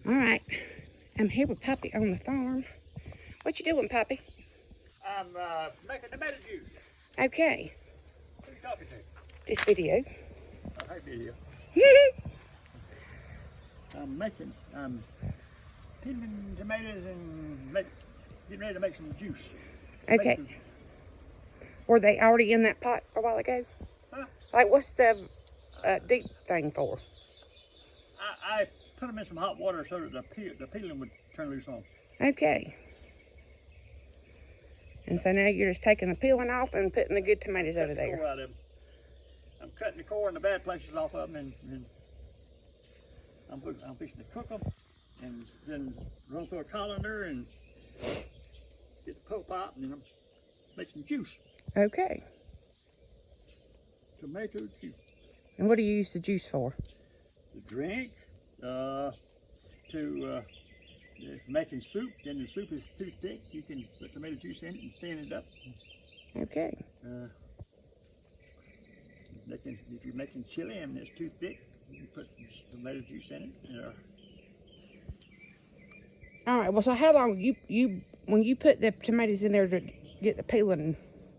All right, I'm here with Puppy on the farm. What you doing, Puppy? I'm making tomato juice. Okay. What are you talking to? This video. Oh, hey, video. I'm peeling tomatoes and getting ready to make some juice. Okay. Were they already in that pot a while ago? Huh? Like, what's the deep thing for? I put them in some hot water so that the peeling would turn loose on. Okay. And so now you're just taking the peeling off and putting the good tomatoes over there. Core out of them. I'm cutting the core and the bad places off of them, and I'm fixing to cook them, and then run through a colander and get the pulp out, and then I'm making juice. Okay. Tomato juice. And what do you use the juice for? To drink, if making soup, then the soup is too thick, you can put tomato juice in it and thin it up. Okay. If you're making chili and it's too thick, you can put tomato juice in it. All right. Well, so how long when you put the tomatoes in there to get the peeling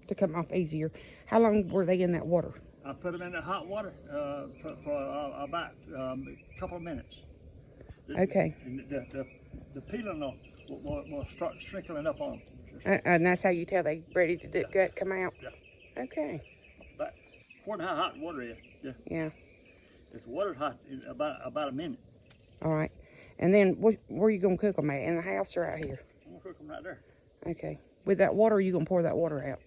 to come off easier, how long were they in that water? I put them in the hot water for about a couple of minutes. Okay. And the peeling will start sprinkling up on them. And that's how you tell they ready to come out? Yeah. Okay. But according to how hot water is. Yeah. If the water's hot, it's about a minute. All right. And then where are you going to cook them at? In the house or out here? I'm going to cook them right there. Okay. With that water, or are you going to pour that water out?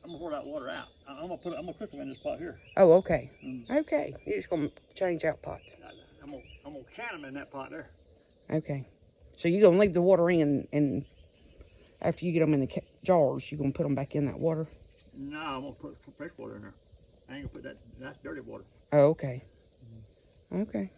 I'm going to pour that water out. I'm going to cook them in this pot here. Oh, okay. Okay. You're just going to change out pots. I'm going to can them in that pot there. Okay. So you're going to leave the water in, and after you get them in the jars, you're going to put them back in that water? No, I'm going to put fresh water in there. I ain't going to put that's dirty water. Oh, okay. Okay.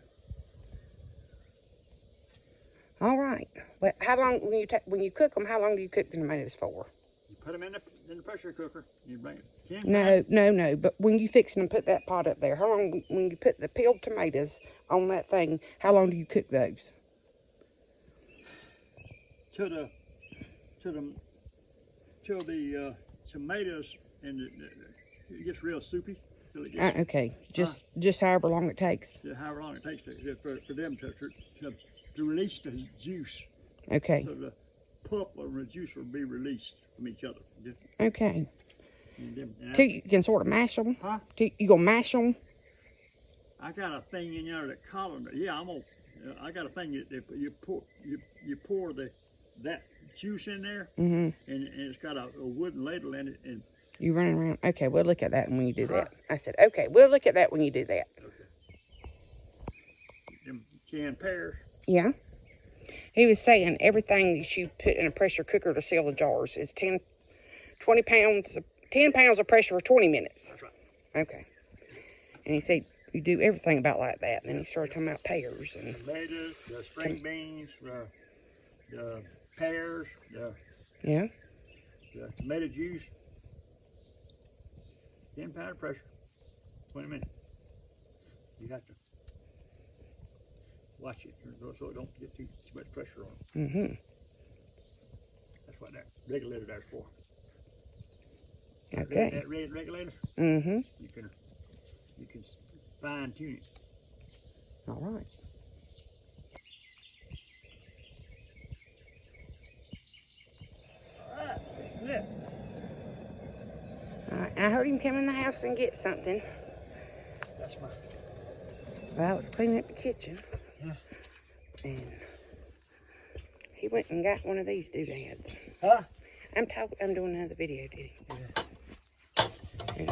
All right. But how long, when you cook them, how long do you cook the tomatoes for? You put them in the pressure cooker. You bring it 10 No. But when you fix them and put that pot up there, how long, when you put the peeled tomatoes on that thing, how long do you cook those? Till the tomatoes and it gets real soupy. Okay. Just however long it takes. However long it takes for them to release the juice. Okay. So the pulp or the juice will be released from each other. Okay. And Till you can sort of mash them? Huh? You gonna mash them? I got a thing in there that colander. Yeah, I got a thing that you pour that juice in there, and it's got a wooden ladle in it, and you running around. Okay, we'll look at that when you do that. I said, okay, we'll look at that when you do that. Okay. Them canned pears. Yeah. He was saying everything that you put in a pressure cooker to seal the jars is 10 pounds of pressure for 20 minutes. That's right. Okay. And he said you do everything about like that. And then he started talking about pears and tomatoes, the string beans, the pears, the tomato juice. 10 pound of pressure, 20 minutes. You have to watch it so it don't get too much pressure on it. That's what that regulator there's for. Okay. That red regulator. You can fine tune it. All right. All right. Yeah. All right. I heard him come in the house and get something. That's my. Well, I was cleaning up the kitchen. Yeah. And he went and got one of these doodads. Huh? I'm doing another video, did he? Yeah. And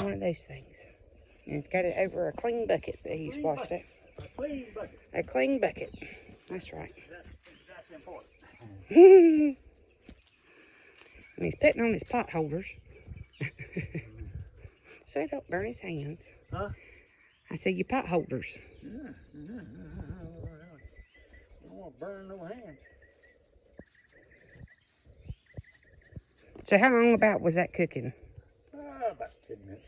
one of those things. And it's got it over a clean bucket that he's washed it. A clean bucket. A clean bucket. That's right. That's important. And he's putting on his pot holders. So he don't burn his hands. Huh? I said, your pot holders. Yeah. I don't want to burn no hands. So how long about was that cooking? About 10 minutes.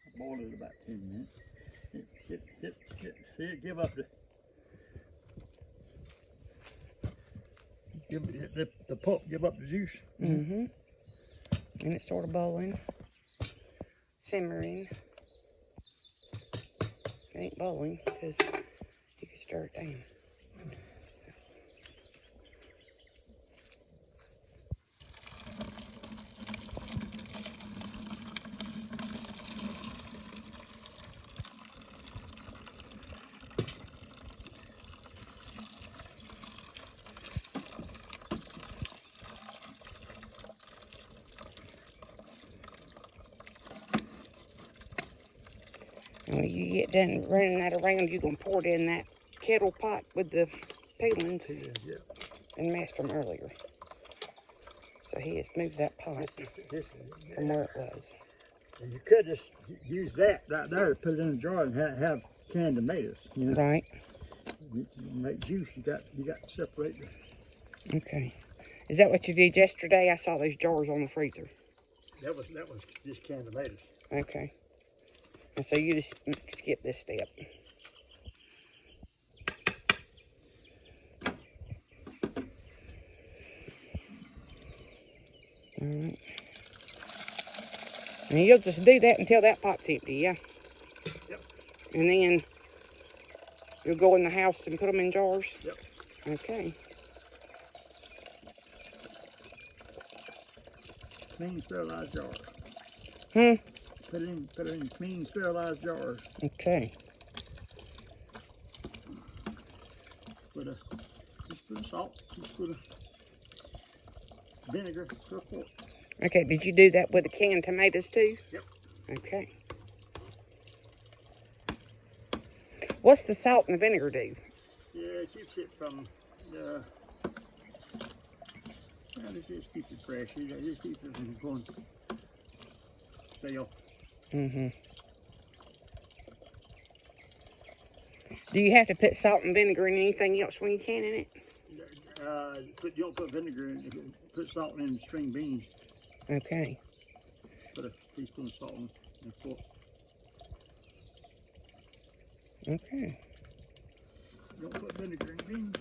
I boiled it about 10 minutes. It See it give up the pulp, give up the juice. Mm-hmm. And it's sort of boiling, simmering. It ain't boiling because you can stir it down. And when you get done running that around, you're going to pour it in that kettle pot with the peelings Yeah. and mashed from earlier. So he has moved that pot from where it was. And you could just use that right there to put it in a jar and have canned tomatoes. You know? Right. You make juice. You got to separate them. Okay. Is that what you did yesterday? I saw those jars on the freezer. That was just canned tomatoes. Okay. And so you just skip this step. All right. And you'll just do that until that pot's empty, yeah? Yep. And then you'll go in the house and put them in jars? Yep. Okay. Clean, sterilized jars. Hmm. Put it in clean, sterilized jars. Okay. Just put a salt, just put a vinegar for a quart. Okay, did you do that with the canned tomatoes too? Yep. Okay. What's the salt and the vinegar do? Yeah, it keeps it from it just keeps it fresh. It just keeps it from going stale. Mm-hmm. Do you have to put salt and vinegar in anything else when you canning it? You don't put vinegar in it. Put salt in string beans. Okay. Put a teaspoon of salt in a fork. Okay. You don't put vinegar in beans.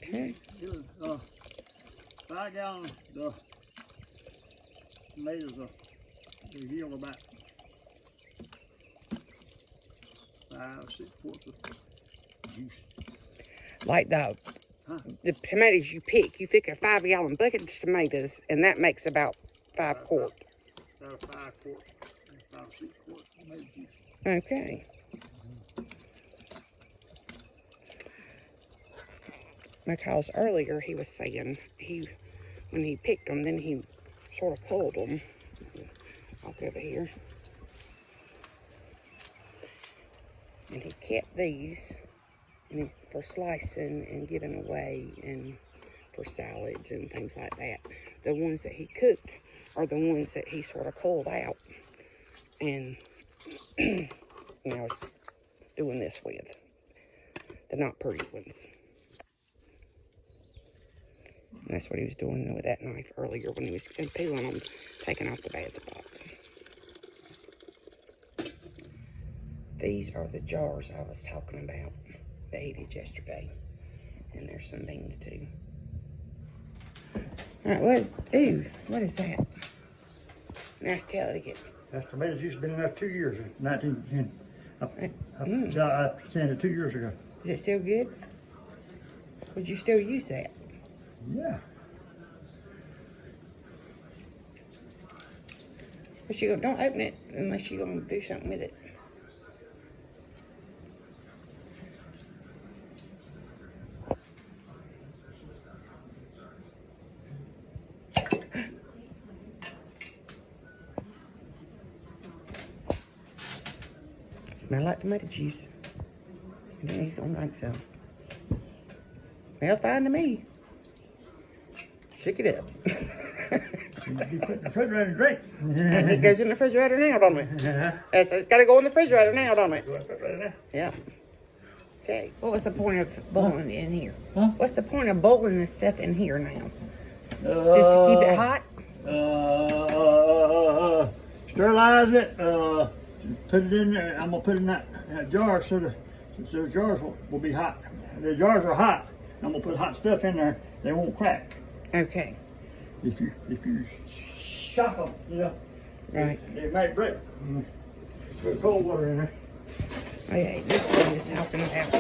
Okay. 5 gallons the tomatoes they yield about 5 or 6 quarts of juice. Like the tomatoes you pick a 5-gallon bucket of tomatoes, and that makes about 5 quarts. About 5 quarts, 5 or 6 quarts of tomato juice. Okay. Because earlier he was saying when he picked them, then he sort of culled them. I'll go over here. And he kept these and for slicing and giving away and for salads and things like that. The ones that he cooked are the ones that he sort of culled out and now is doing this with. The not pretty ones. And that's what he was doing with that knife earlier when he was peeling them, taking off the bad spots. These are the jars I was talking about that he did yesterday. And there's some beans too. All right, what is that? Now tell it again. That's tomato juice. Been in there 2 years. I canned it 2 years ago. Is it still good? Would you still use that? Yeah. But don't open it unless you're going to do something with it. Smell like tomato juice. And then he don't think so. Well, fine to me. Shook it up. You put it in the refrigerator and drink. It goes in the refrigerator now, don't it? It's got to go in the refrigerator now, don't it? Go in the refrigerator now. Yeah. Okay. What was the point of boiling it in here? Huh? What's the point of boiling this stuff in here now? Just to keep it hot? Sterilize it. Put it in there. I'm gonna put it in that jar so the jars will be hot. The jars are hot. I'm gonna put hot stuff in there. They won't crack. Okay. If you shock them, you know, Right. they might break. Put cold water in there. Okay, this one is helping out.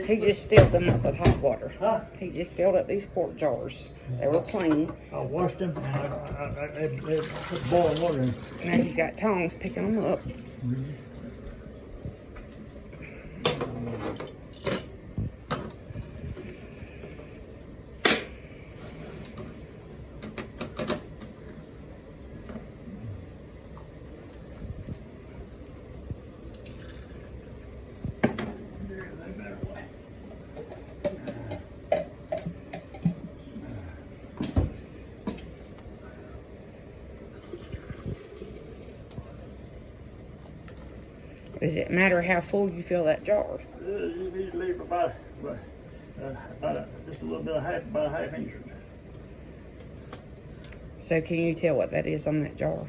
He just filled them up with hot water. Huh? He just filled up these quart jars. They were clean. I washed them and I put boiling water in. Now you got tongs picking them up. Does it matter how full you fill that jar? You need to leave about just a little bit of about a half inch. So can you tell what that is on that jar?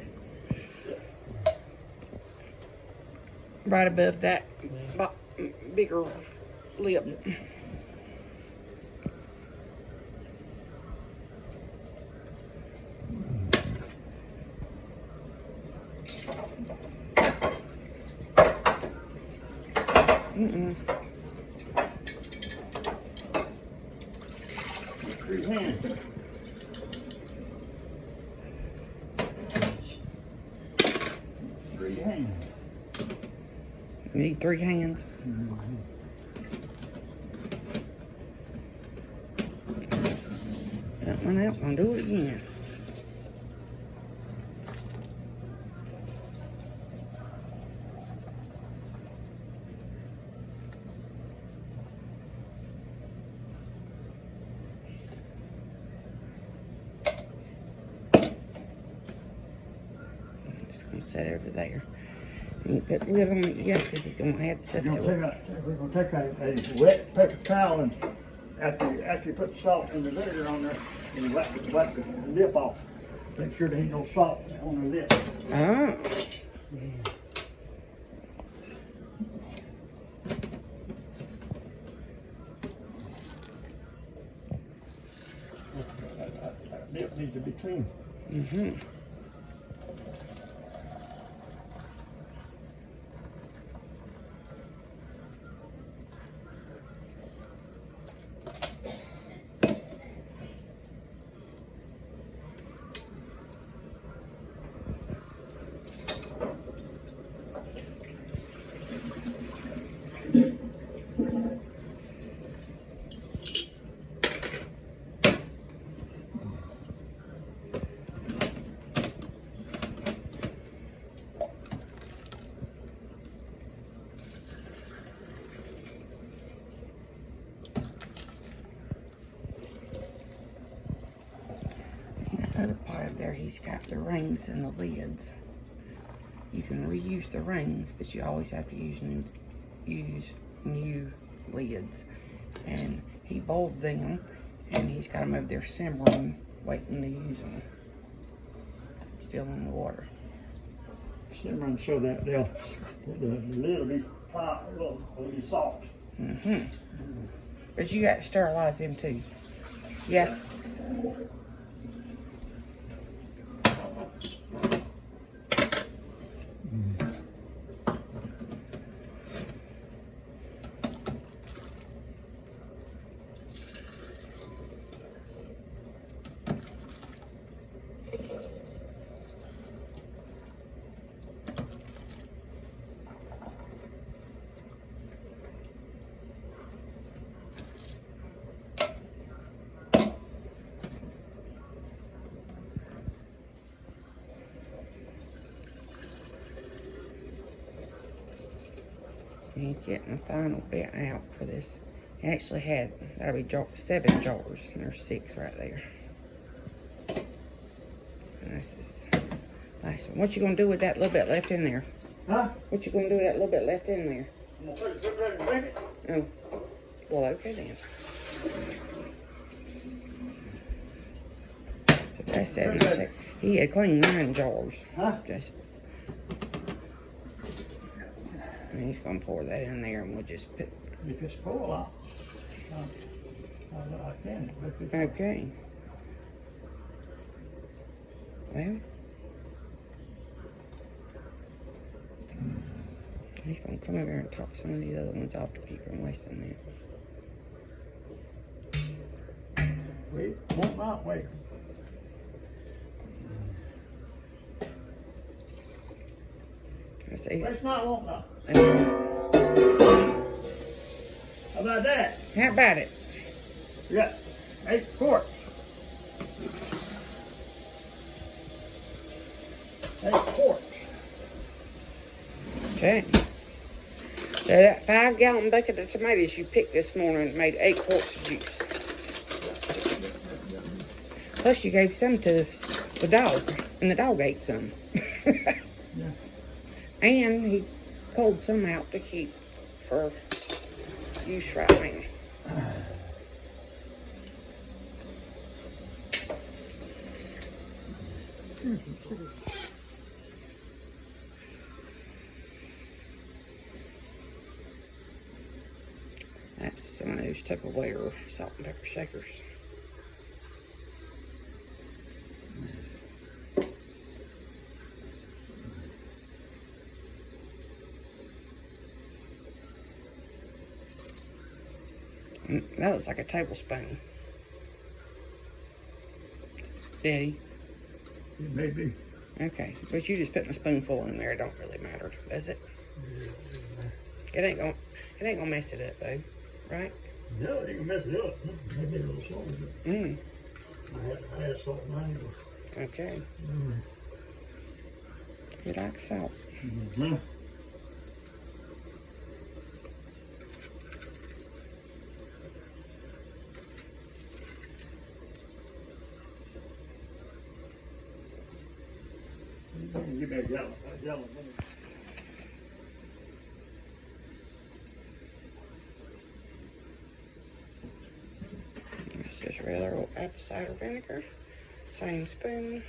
Right above that bigger lip. Mm-mm. 3 hands. You need 3 hands. That one out, I'll do it again. Set over there. And you put the lid on it, yeah, because he's going to add stuff to it. We're going to take a wet paper towel and after you put the salt and the vinegar on there, and you wipe the lip off. Make sure there ain't no salt on the lip. Ah. That lip needs to be clean. Mm-hmm. Other part of there, he's got the rings and the lids. You can reuse the rings, but you always have to use new lids. And he boiled them, and he's got them over there simmering, waiting to use them. Still in the water. Simmering so that the lid will be soft. Mm-hmm. But you got to sterilize them too. Yeah. And getting the final bit out for this It actually had, that'll be 7 jars, and there's 6 right there. And this is nice one. What you gonna do with that little bit left in there? Huh? What you gonna do with that little bit left in there? I'm gonna put it right in the bucket. Oh, well, okay then. So that's 76. He had cleaned 9 jars. Huh? Just, and he's gonna pour that in there, and we'll just put. If it's full, I can. Okay. Well, he's gonna come over here and top some of these other ones off to keep from wasting that. Wait, won't not wait. Let's see. It's not, won't not. How about that? How about it? We got 8 quarts. 8 quarts. Okay. So that 5-gallon bucket of tomatoes you picked this morning made 8 quarts of juice. Plus you gave some to the dog, and the dog ate some. Yeah. And he pulled some out to keep for use right now. That's some of those Tupperware salt and pepper shakers. That looks like a tablespoon. Daddy. It may be. Okay, but you just putting a spoonful in there. It don't really matter, does it? It ain't gonna mess it up though, right? No, you can mess it up. Maybe a little salt. I had salt in mine. Okay. You like salt? Mm-hmm. Give me a gallon. It's just regular old apple cider vinegar. Same spoon.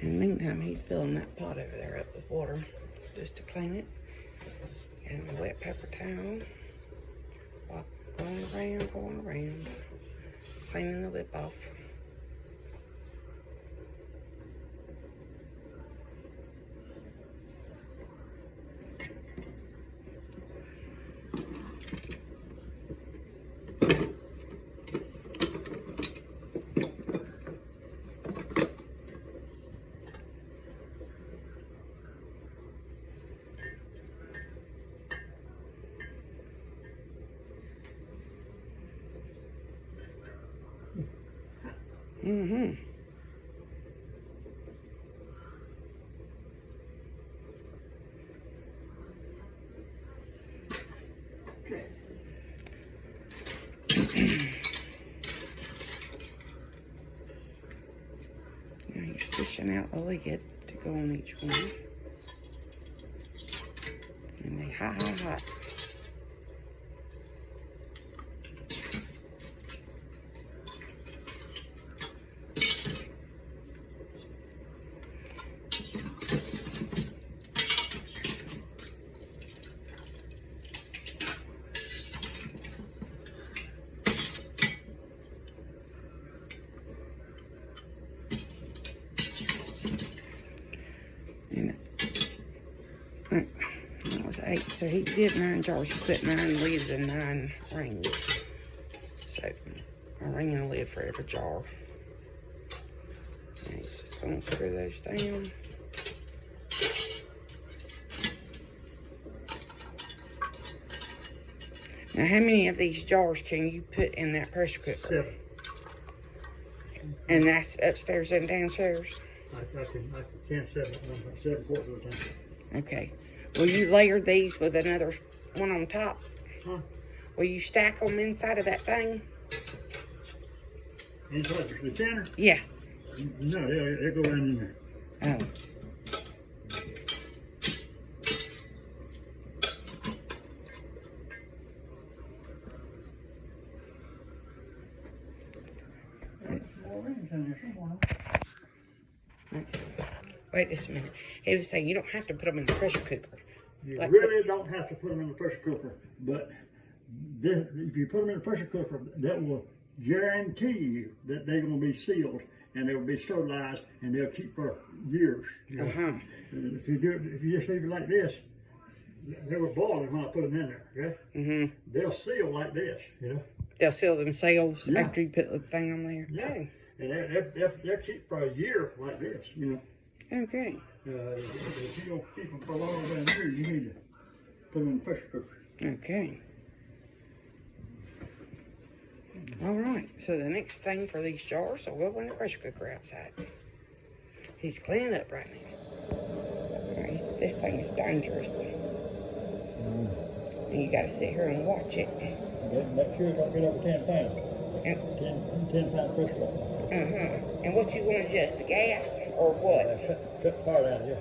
In the meantime, he's filling that pot over there up with water just to clean it. Get him a wet paper towel. Going around, cleaning the lip off. Mm-hmm. Now he's fishing out a lid to go on each one. And they hot. And that was 8 so he did 9 jars. He put 9 lids and 9 rings. So a ring and a lid for every jar. And he's just gonna screw those down. Now, how many of these jars can you put in that pressure cooker? 7. And that's upstairs and downstairs? I can 7 quarts of the time. Okay. Will you layer these with another one on top? Huh? Will you stack them inside of that thing? Inside the center? Yeah. No, they'll go right in there. Oh. Wait just a minute. He was saying you don't have to put them in the pressure cooker. You really don't have to put them in the pressure cooker, but if you put them in the pressure cooker, that will guarantee you that they're going to be sealed and they will be sterilized and they'll keep for years. You know? If you just leave it like this, they were boiling when I put them in there. Okay, they'll seal like this. You know, they'll seal themselves after you put the thing on there. Yeah, and they'll keep for a year like this. You know. Okay. If you don't keep them for longer than a year, you need to put them in the pressure cooker. Okay. All right. So the next thing for these jars will go in the pressure cooker outside. He's cleaning up right now. All right. This thing is dangerous. And you got to sit here and watch it. Make sure it don't get over 10 pounds. 10 pound pressure right. And what you want to adjust, the gas or what? Cut the fire down, yeah.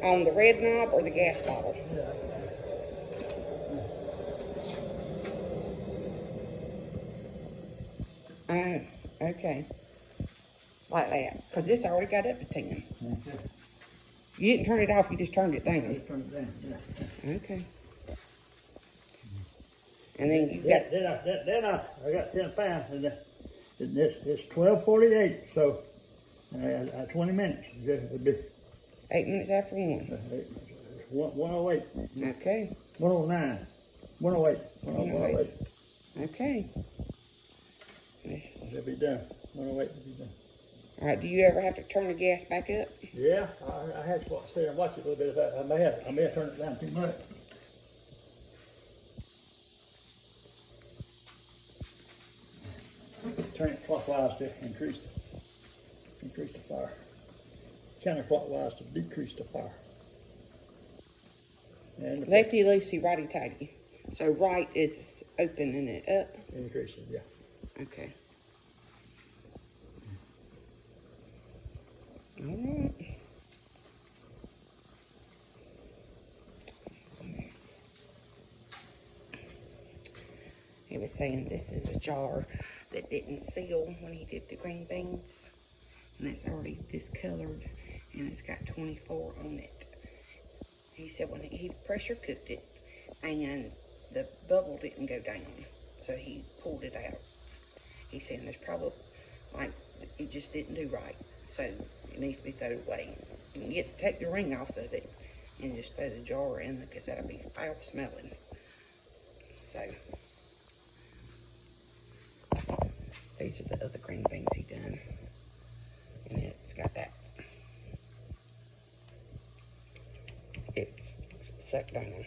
On the red knob or the gas bottle? Okay. Like that. Because this already got up to 10. Okay. You didn't turn it off, you just turned it down. Just turn it down, yeah. Okay. And then you got... Then I got 10 pounds, and it's 12:48, so 20 minutes. It would be 8 minutes after 1. 108. Okay. 109. 108. 108. Okay. It'll be done. 108 will be done. All right, do you ever have to turn the gas back up? Yeah, I had to sit and watch it a little bit. I may have turned it down too much. Turn it clockwise to increase the fire. Counterclockwise to decrease the fire. And Lefty loosey, righty tighty. So right is opening it up. Increase it, yeah. Okay. All right. He was saying this is a jar that didn't seal when he did the green beans. And it's already discolored and it's got 24 on it. He said when he pressure cooked it and the bubble didn't go down, so he pulled it out. He said there's probably, like, it just didn't do right, so it needs to be thrown away. You can take the ring off of it and just throw the jar in because that'll be foul smelling. So these are the other green beans he done, and it's got that. It's sucked down.